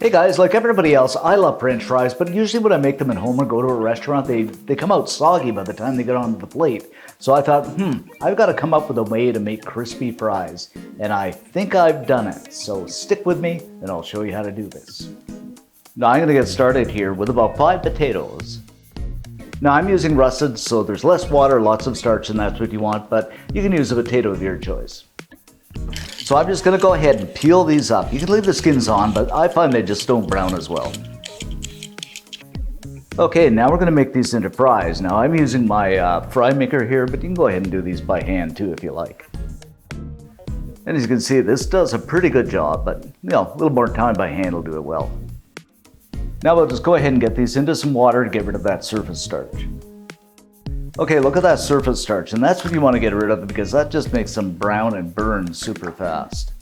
Hey guys, like everybody else, I love French fries, but usually when I make them at home or go to a restaurant, they come out soggy by the time they get onto the plate. So I thought, I've got to come up with a way to make crispy fries. And I think I've done it. So stick with me and I'll show you how to do this. Now I'm going to get started here with about 5 potatoes. Now I'm using russet, so there's less water, lots of starch, and that's what you want, but you can use a potato of your choice. So I'm just going to go ahead and peel these up. You can leave the skins on, but I find they just don't brown as well. Okay, now we're going to make these into fries. Now I'm using my fry maker here, but you can go ahead and do these by hand too if you like. And as you can see, this does a pretty good job, but a little more time by hand will do it well. Now we'll just go ahead and get these into some water to get rid of that surface starch. Okay, look at that surface starch, and that's what you want to get rid of because that just makes them brown and burn super fast.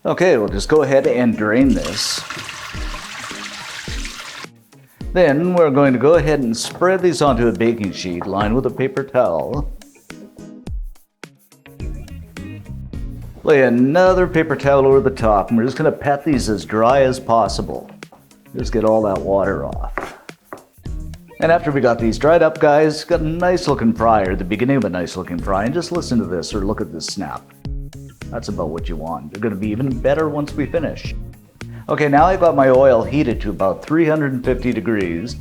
Okay, we'll just go ahead and drain this. Then we're going to go ahead and spread these onto a baking sheet lined with a paper towel. Lay another paper towel over the top, and we're just going to pat these as dry as possible. Just get all that water off. And after we got these dried up, guys, got a nice looking fry, or the beginning of a nice looking fry, and just listen to this or look at this snap. That's about what you want. They're going to be even better once we finish. Okay, now I've got my oil heated to about 350 degrees.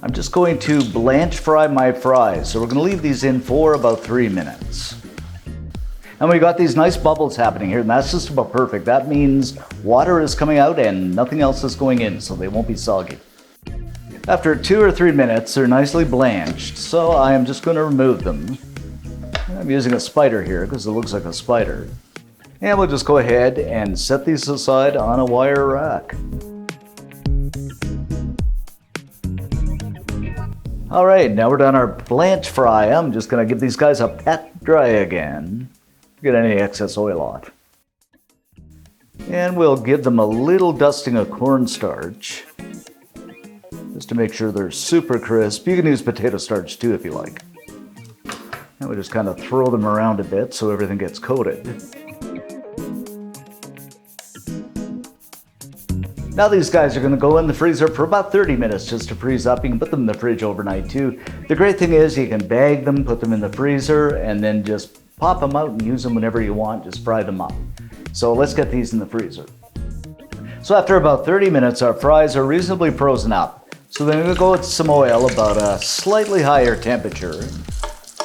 I'm just going to blanch fry my fries, so we're going to leave these in for about 3 minutes. And we got these nice bubbles happening here, and that's just about perfect. That means water is coming out and nothing else is going in, so they won't be soggy. After 2 or 3 minutes, they're nicely blanched, so I am just going to remove them. I'm using a spider here because it looks like a spider. And we'll just go ahead and set these aside on a wire rack. Alright, now we're done our blanch fry. I'm just going to give these guys a pat dry again. Get any excess oil off. And we'll give them a little dusting of cornstarch, just to make sure they're super crisp. You can use potato starch too if you like. And we just kind of throw them around a bit so everything gets coated. Now these guys are going to go in the freezer for about 30 minutes just to freeze up. You can put them in the fridge overnight too. The great thing is you can bag them, put them in the freezer, and then just pop them out and use them whenever you want. Just fry them up. So let's get these in the freezer. So after about 30 minutes, our fries are reasonably frozen up. So then we'll go with some oil, about a slightly higher temperature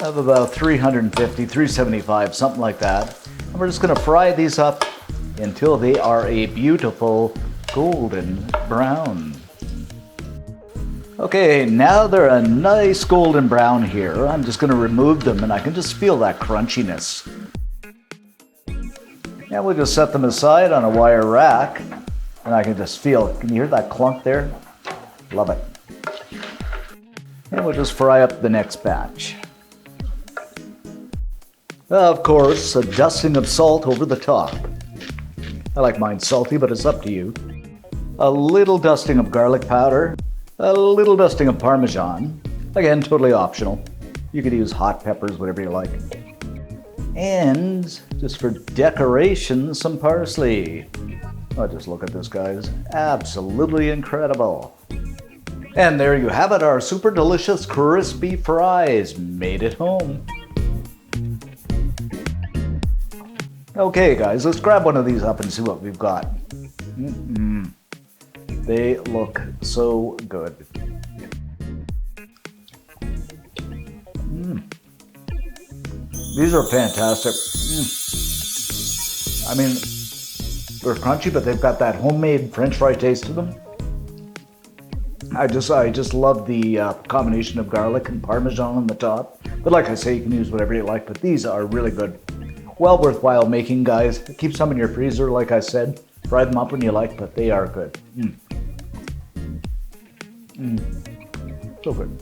of about 350, 375, something like that. And we're just going to fry these up until they are a beautiful golden brown. Okay, now they're a nice golden brown here. I'm just going to remove them and I can just feel that crunchiness. And we'll just set them aside on a wire rack and I can just feel, can you hear that clunk there? Love it. And we'll just fry up the next batch. Of course, a dusting of salt over the top. I like mine salty, but it's up to you. A little dusting of garlic powder. A little dusting of Parmesan. Again, totally optional. You could use hot peppers, whatever you like. And just for decoration, some parsley. Oh, just look at this, guys. Absolutely incredible. And there you have it, our super delicious crispy fries made at home. Okay, guys, let's grab one of these up and see what we've got. They look so good. These are fantastic. I mean, they're crunchy, but they've got that homemade French fry taste to them. I just love the combination of garlic and Parmesan on the top. But like I say, you can use whatever you like, but these are really good. Well worthwhile making, guys. Keep some in your freezer, like I said. Fry them up when you like, but they are good. So good.